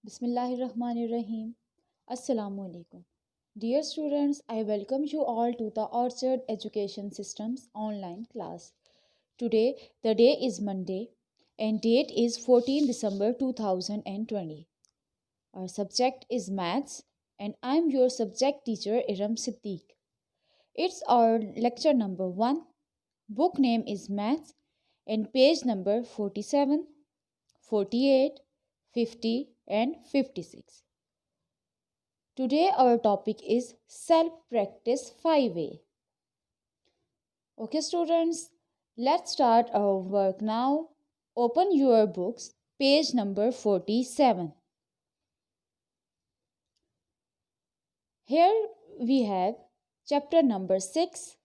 Bismillahirrahmanirrahim. Assalamu alaikum. Dear students, I welcome you all to the Orchard Education Systems online class. Today, the day is Monday and date is 14 December 2020. Our subject is Maths and I am your subject teacher Iram Siddiq. It's our lecture number 1. Book name is Maths and page number 47, 48, 50 and 56. Today our topic is self-practice 5A. Okay students, let's start our work now. Open your books, page number 47. Here we have chapter number 6,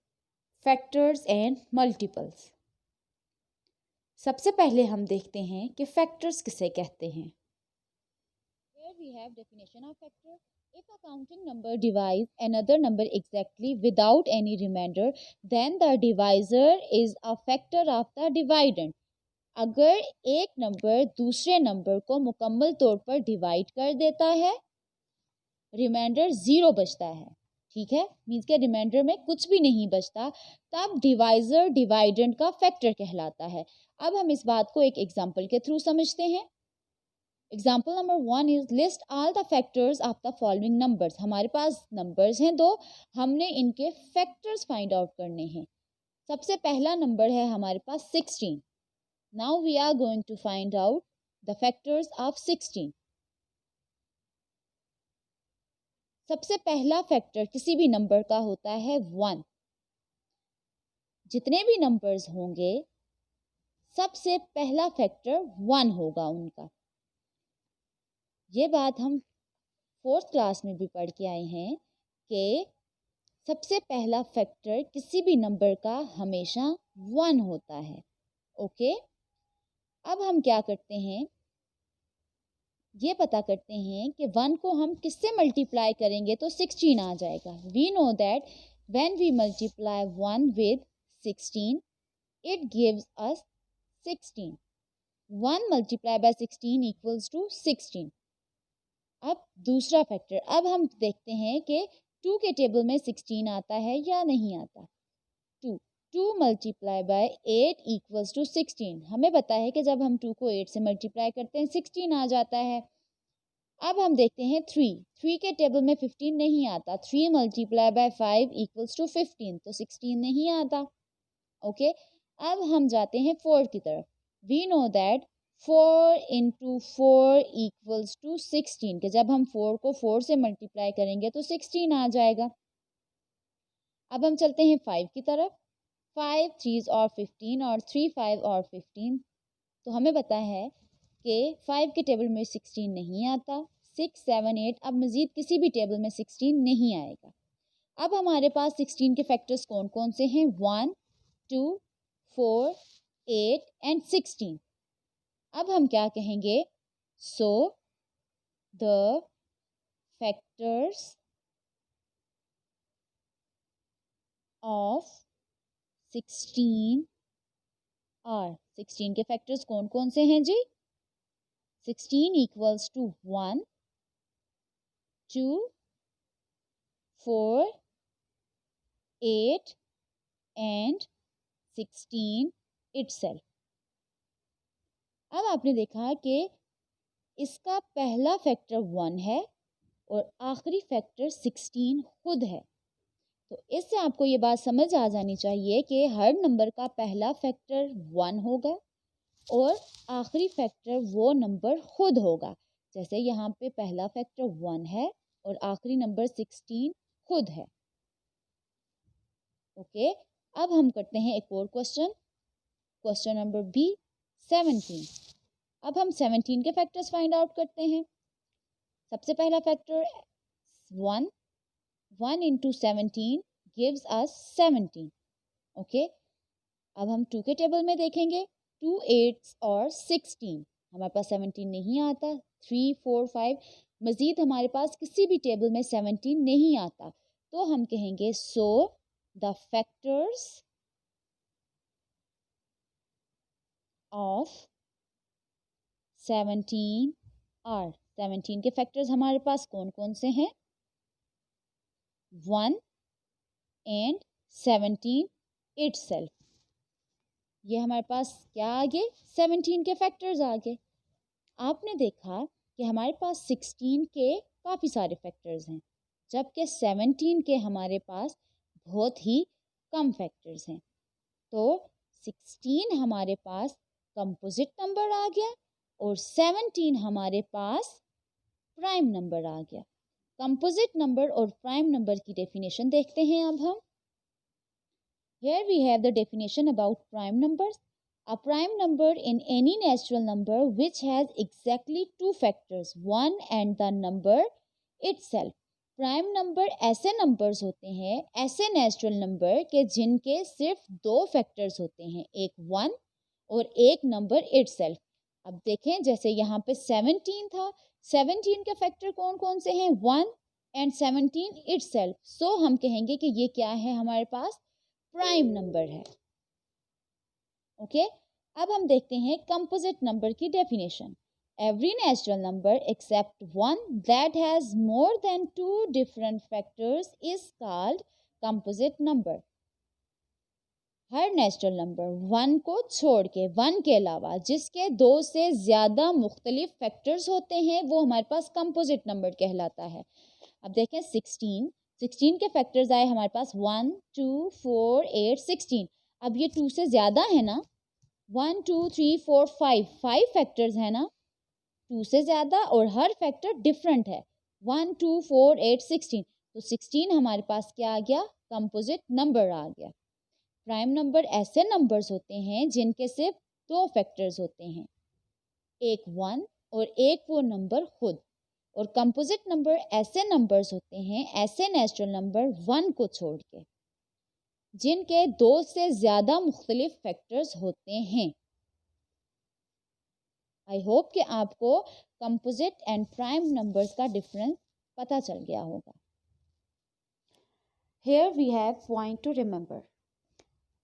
factors and multiples. सबसे पहले हम देखते हैं कि factors किसे कहते हैं. Here we have definition of factor. If a counting number divides another number exactly without any remainder, then the divisor is a factor of the dividend. अगर एक नंबर दूसरे नंबर को मुकम्मल तौर पर डिवाइड कर देता है, रिमाइंडर 0 बचता है, ठीक है, मीन्स के रिमाइंडर में कुछ भी नहीं बचता, तब डिवाइजर डिवाइडेंड का फैक्टर कहलाता है. अब हम इस बात को एक एग्जाम्पल के थ्रू समझते हैं. Example number 1 is list all the factors of the following numbers. हमारे पास नंबर्स हैं 2, हमने इनके फैक्टर्स फाइंड आउट करने हैं. सबसे पहला नंबर है हमारे पास 16. Now we are going to find out the factors of 16. सबसे पहला फैक्टर किसी भी नंबर का होता है 1. जितने भी नंबर्स होंगे सबसे पहला फैक्टर 1 होगा उनका. ये बात हम 4th क्लास में भी पढ़ के आए हैं कि सबसे पहला फैक्टर किसी भी नंबर का हमेशा 1 होता है. ओके, अब हम क्या करते हैं, ये पता करते हैं कि 1 को हम किससे मल्टीप्लाई करेंगे तो 16 आ जाएगा. We know that when we multiply 1 with 16 it gives us 16. 1 multiply by 16 equals to 16. अब दूसरा फैक्टर, अब हम देखते हैं कि 2 के टेबल में 16 आता है या नहीं आता. 2 मल्टीप्लाई बाय 8 इक्वल्स टू 16. हमें पता है कि जब हम 2 को 8 से मल्टीप्लाई करते हैं 16 आ जाता है. अब हम देखते हैं 3 के टेबल में 15 नहीं आता. 3 मल्टीप्लाई बाय 5 इक्वल्स टू 15, तो 16 नहीं आता. ओके, अब हम जाते हैं 4 की तरफ. We know that 4 into 4 equals to 16, कि जब हम 4 को 4 से मल्टीप्लाई करेंगे तो 16 आ जाएगा. अब हम चलते हैं 5 की तरफ. 5 3 और 15 और 3 5 और 15, तो हमें पता है कि 5 के टेबल में 16 नहीं आता. 6 7 8, अब मज़ीद किसी भी टेबल में 16 नहीं आएगा. अब हमारे पास 16 के फैक्टर्स कौन कौन से हैं, 1 2 4 8 एंड 16. अब हम क्या कहेंगे, so the factors of 16 are. 16 के फैक्टर्स कौन कौन से हैं जी. 16 इक्वल्स टू 1 2 4 8 एंड 16 इटसेल्फ. अब आपने देखा कि इसका पहला फैक्टर 1 है और आखिरी फैक्टर 16 खुद है. तो इससे आपको ये बात समझ आ जानी चाहिए कि हर नंबर का पहला फैक्टर 1 होगा और आखिरी फैक्टर वो नंबर खुद होगा. जैसे यहाँ पे पहला फैक्टर 1 है और आखिरी नंबर 16 खुद है. ओके, अब हम करते हैं एक और क्वेश्चन. Question number B 17. अब हम 17 के फैक्टर्स फाइंड आउट करते हैं. सबसे पहला factor 1. 1 into 17 gives us 17. Okay, अब हम 2 के टेबल में देखेंगे. 2 8 और 16, हमारे पास 17 नहीं आता. 3 4 5, मज़ीद हमारे पास किसी भी टेबल में 17 नहीं आता. तो हम कहेंगे so the factors of 17 are. 17 के फैक्टर्स हमारे पास कौन कौन से हैं? 1 एंड 17 इटसेल्फ। ये हमारे पास क्या आ गए? 17 के फैक्टर्स आ गए। आपने देखा कि हमारे पास 16 के काफ़ी सारे फैक्टर्स हैं, जबकि 17 के हमारे पास बहुत ही कम फैक्टर्स हैं। तो 16 हमारे पास कंपोजिट नंबर आ गया और 17 हमारे पास प्राइम नंबर आ गया। कंपोजिट नंबर और प्राइम नंबर की डेफिनेशन देखते हैं अब हम। Here we have the definition about prime numbers. A prime number in any natural number which has exactly two factors, 1 and the number itself. Prime number ऐसे numbers होते हैं, ऐसे नेचुरल नंबर के जिनके सिर्फ दो फैक्टर्स होते हैं, एक 1 और एक नंबर इटसेल्फ। अब देखें, जैसे यहाँ पे 17 था, 17 के फैक्टर कौन कौन से हैं? 1 एंड 17 इटसेल्फ। सो हम कहेंगे कि ये क्या है? हमारे पास प्राइम नंबर है। ओके, अब हम देखते हैं कंपोजिट नंबर की definition. Every natural number except one that has more than two different factors is called composite number. हर नेचुरल नंबर 1 को छोड़ के, 1 के अलावा जिसके दो से ज़्यादा मुख्तलिफ फैक्टर्स होते हैं, वो हमारे पास कंपोजिट नंबर कहलाता है। अब देखें 16 के फैक्टर्स आए हमारे पास 1 2 4 8 16। अब ये 2 से ज़्यादा है ना, 1 2 3 4 5 फैक्टर्स है ना, 2 से ज़्यादा, और हर फैक्टर डिफरेंट है, 1 2 4 8 16। तो 16 हमारे पास क्या आ गया? कंपोजिट नंबर आ गया। प्राइम नंबर ऐसे नंबर्स होते हैं जिनके सिर्फ दो फैक्टर्स होते हैं, एक 1 और एक वो नंबर खुद। और कंपोजिट नंबर ऐसे नंबर्स होते हैं, ऐसे नेचुरल नंबर 1 को छोड़ के, जिनके दो से ज़्यादा मुख्तलिफ फैक्टर्स होते हैं। आई होप कि आपको कंपोजिट एंड प्राइम नंबर्स का डिफरेंस पता चल गया होगा। Here we have point to remember.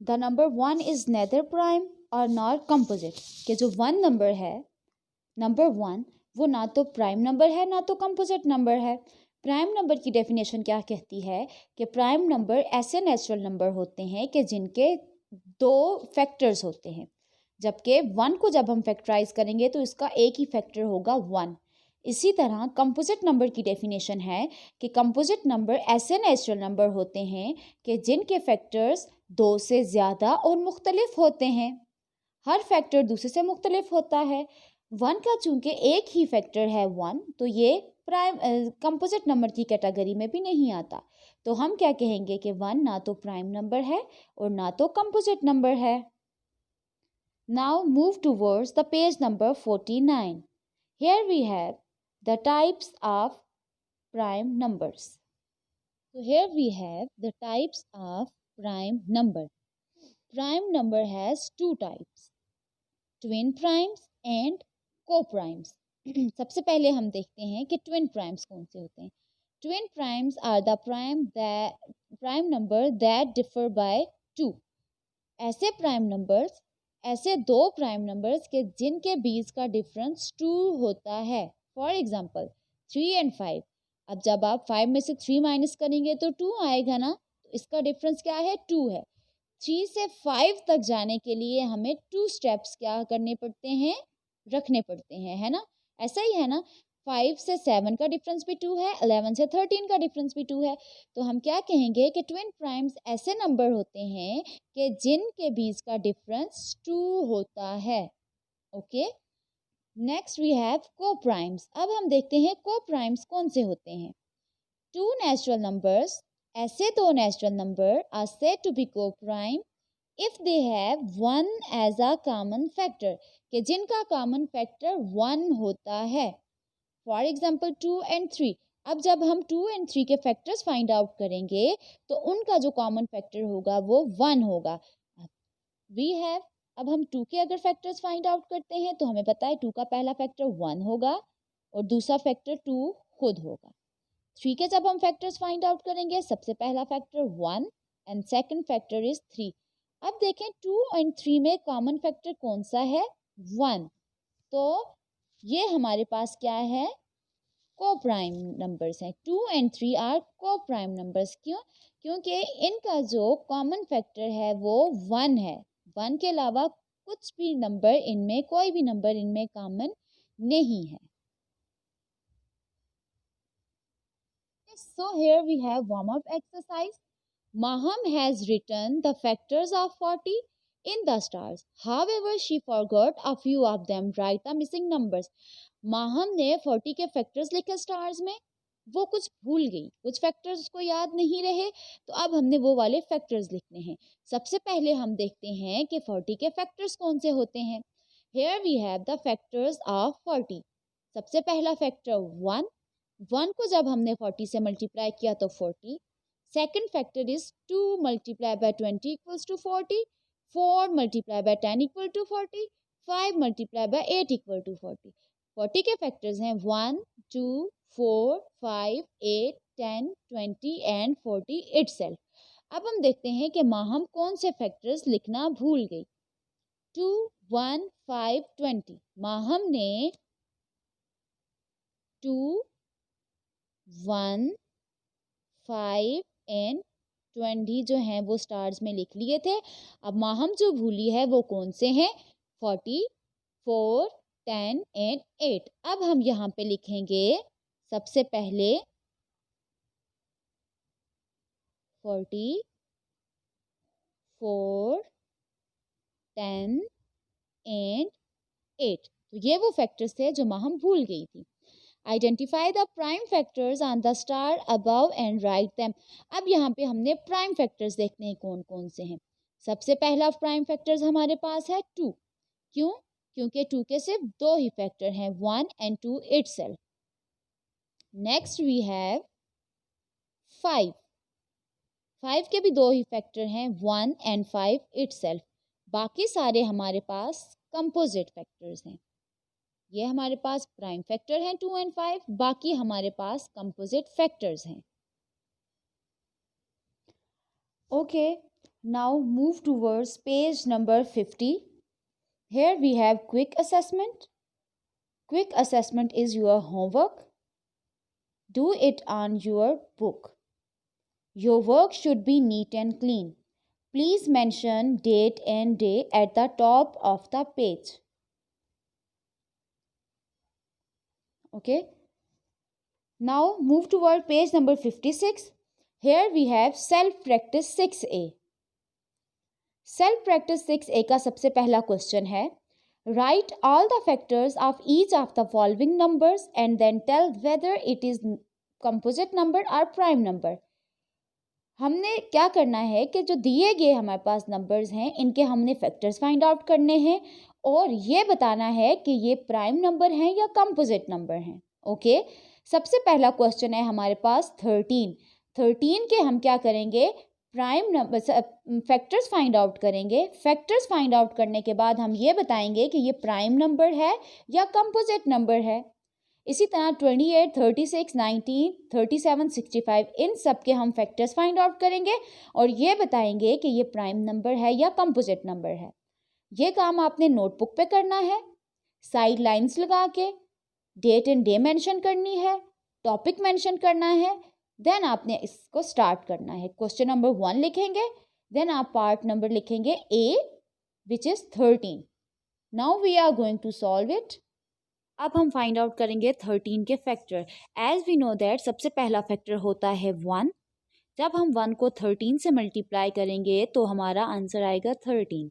The number 1 is neither prime or nor composite. कि जो 1 नंबर है, नंबर 1, वो ना तो प्राइम नंबर है ना तो कंपोजिट नंबर है। प्राइम नंबर की डेफिनेशन क्या कहती है? कि प्राइम नंबर ऐसे नेचुरल नंबर होते हैं कि जिनके दो फैक्टर्स होते हैं, जबकि 1 को जब हम फैक्टराइज करेंगे तो इसका एक ही फैक्टर होगा 1। इसी तरह कंपोजिट नंबर की डेफिनेशन है कि कंपोजिट नंबर ऐसे नेचुरल नंबर होते हैं कि जिनके फैक्टर्स दो से ज़्यादा और मुख्तलिफ होते हैं, हर फैक्टर दूसरे से मुख्तलिफ होता है। 1 का चूंकि एक ही फैक्टर है 1, तो ये प्राइम कंपोजिट नंबर की कैटेगरी में भी नहीं आता। तो हम क्या कहेंगे कि 1 ना तो प्राइम नंबर है और ना तो कंपोजिट नंबर है। Now move towards the page number 49। Here we have the types of prime numbers. So here we have the types of prime number. Prime number has two types, twin primes and co-primes. सबसे पहले हम देखते हैं कि twin primes कौन से होते हैं। Twin primes are the prime number that differ by 2। ऐसे प्राइम नंबर्स, ऐसे दो प्राइम नंबर्स के जिनके बीच का डिफरेंस 2 होता है। For example 3 and 5। अब जब आप 5 में से 3 माइनस करेंगे तो 2 आएगा ना, तो इसका डिफरेंस क्या है? 2 है। 3 से 5 तक जाने के लिए हमें 2 स्टेप्स क्या करने पड़ते हैं? रखने पड़ते हैं, है ना? ऐसा ही है ना, 5 से 7 का डिफरेंस भी 2 है, 11 से 13 का डिफरेंस भी 2 है। तो हम क्या कहेंगे कि ट्विन प्राइम्स ऐसे नंबर होते हैं कि जिनके बीच का डिफरेंस 2 होता है। ओके, नेक्स्ट वी हैव को प्राइम्स। अब हम देखते हैं को प्राइम्स कौन से होते हैं। 2 नेचुरल नंबर्स, ऐसे दो natural number are said to be coprime if they have 1 as a common factor, कि जिनका कॉमन फैक्टर 1 होता है। For example 2 and 3। अब जब हम 2 एंड 3 के फैक्टर्स फाइंड आउट करेंगे तो उनका जो कॉमन फैक्टर होगा वो 1 होगा। वी हैव, अब हम 2 के अगर फैक्टर्स फाइंड आउट करते हैं तो हमें पता है 2 का पहला फैक्टर 1 होगा और दूसरा फैक्टर 2 खुद होगा। 3 के जब हम फैक्टर्स फाइंड आउट करेंगे, सबसे पहला factor 1 and second factor is 3। अब देखें 2 एंड 3 में कॉमन फैक्टर कौन सा है? 1। तो ये हमारे पास क्या है? को प्राइम नंबर्स हैं। 2 and 3 आर को प्राइम नंबर्स। क्यों? क्योंकि इनका जो कॉमन फैक्टर है वो 1 है। 1 के अलावा कुछ भी नंबर इनमें, कोई भी नंबर इनमें कॉमन नहीं है। So here we have warm-up exercise. Maham has written the factors of 40 in the stars. However, she forgot a few of them. Write the missing numbers. Maham ने 40 के फैक्टर्स लिखे stars में, वो कुछ भूल गई, कुछ फैक्टर्स उसको याद नहीं रहे, तो अब हमने वो वाले फैक्टर्स लिखने हैं। सबसे पहले हम देखते हैं कि 40 के फैक्टर्स कौन से होते हैं। Here we have the factors of 40. सबसे पहला फैक्टर 1 को जब हमने 40 से मल्टीप्लाई किया तो 40। Second factor is 2 multiply by 20 equals to 40, 4 multiply by 10 equal to 40, 5 multiply by 8 equal to 40। 40 के फैक्टर्स हैं 1, 2, 4, 5, 8, 10, 20 एंड 40 इटसेल्फ। अब हम देखते हैं कि माहम कौन से फैक्टर्स लिखना भूल गई। 2, 1, 5, 20। माहम ने 2, 1, 5 एंड 20 जो हैं वो स्टार्स में लिख लिए थे। अब माहम जो भूली है वो कौन से हैं? 40, 4, 10 एंड 8। अब हम यहाँ पे लिखेंगे सबसे पहले 40, 4, 10 एंड 8। तो ये वो फैक्टर्स थे जो माहम भूल गई थी। Identify the prime factors on the star above and write them. अब यहाँ पे हमने प्राइम फैक्टर्स देखने हैं कौन कौन से हैं। सबसे पहला प्राइम फैक्टर्स हमारे पास है 2। क्यों? क्योंकि 2 के सिर्फ 2 ही फैक्टर हैं, 1 and 2 itself. Next we have 5। 5 के भी 2 ही फैक्टर हैं, 1 and 5 itself. बाकी सारे हमारे पास कंपोजिट फैक्टर्स हैं। ये हमारे पास प्राइम फैक्टर हैं 2 and 5, बाकी हमारे पास कंपोजिट फैक्टर्स हैं। Okay, now move towards page number 50। Here we have quick assessment. Quick assessment is your homework. Do it on your book. Your work should be neat and clean. Please mention date and day at the top of the page. Okay, now move toward page number 56. Here we have self practice 6a. Self practice 6a का सबसे पहला question है, write all the factors of each of the following numbers and then tell whether it is composite number or prime number. हमने क्या करना है कि जो दिए गए हमारे पास नंबर्स हैं इनके हमने फैक्टर्स फाइंड आउट करने हैं और ये बताना है कि ये प्राइम नंबर हैं या कंपोजिट नंबर हैं। ओके, सबसे पहला क्वेश्चन है हमारे पास 13। 13 के हम क्या करेंगे? Prime number factors find out करेंगे। फैक्टर्स फाइंड आउट करने के बाद हम ये बताएंगे कि ये प्राइम नंबर है या कंपोजिट नंबर है। इसी तरह 28, 36, 19, 37, 65 इन सब के हम फैक्टर्स फाइंड आउट करेंगे और ये बताएंगे कि ये प्राइम नंबर है या कंपोजिट नंबर है। ये काम आपने नोटबुक पे करना है, साइड लाइंस लगा के डेट एंड डे मेंशन करनी है, टॉपिक मेंशन करना है, देन आपने इसको स्टार्ट करना है। क्वेश्चन नंबर 1 लिखेंगे, देन आप पार्ट नंबर लिखेंगे A which is 13। Now we are going to solve it. अब हम फाइंड आउट करेंगे 13 के फैक्टर। एज वी नो दैट सबसे पहला फैक्टर होता है 1। जब हम 1 को 13 से मल्टीप्लाई करेंगे तो हमारा आंसर आएगा 13।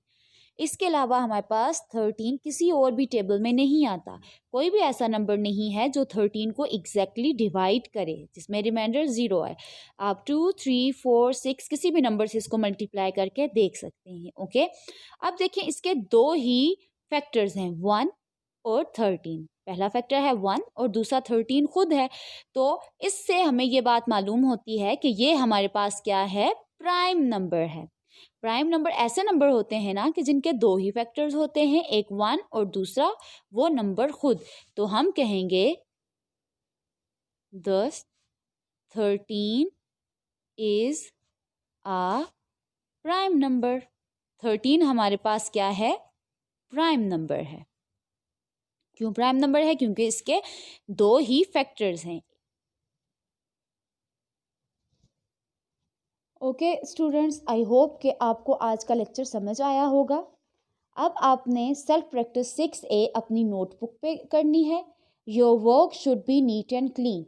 इसके अलावा हमारे पास 13 किसी और भी टेबल में नहीं आता। कोई भी ऐसा नंबर नहीं है जो 13 को एग्जैक्टली डिवाइड करे जिसमें रिमाइंडर 0 है। आप 2, 3, 4, 6 किसी भी नंबर से इसको मल्टीप्लाई करके देख सकते हैं। ओके, अब देखिए इसके 2 ही फैक्टर्स हैं, 1 और 13। पहला फैक्टर है 1 और दूसरा 13 खुद है। तो इससे हमें ये बात मालूम होती है कि ये हमारे पास क्या है? प्राइम नंबर है। प्राइम नंबर ऐसे नंबर होते हैं ना कि जिनके 2 ही फैक्टर्स होते हैं, एक 1 और दूसरा वो नंबर खुद। तो हम कहेंगे 10, 13 इज आ प्राइम नंबर। 13 हमारे पास क्या है? प्राइम नंबर है। क्यों प्राइम नंबर है? क्योंकि इसके 2 ही फैक्टर्स हैं। ओके स्टूडेंट्स, आई होप कि आपको आज का लेक्चर समझ आया होगा। अब आपने सेल्फ प्रैक्टिस 6A अपनी नोटबुक पे करनी है। Your work should be neat and clean.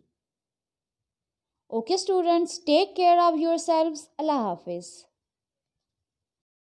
Okay students, take care of yourselves. अल्लाह हाफिज़।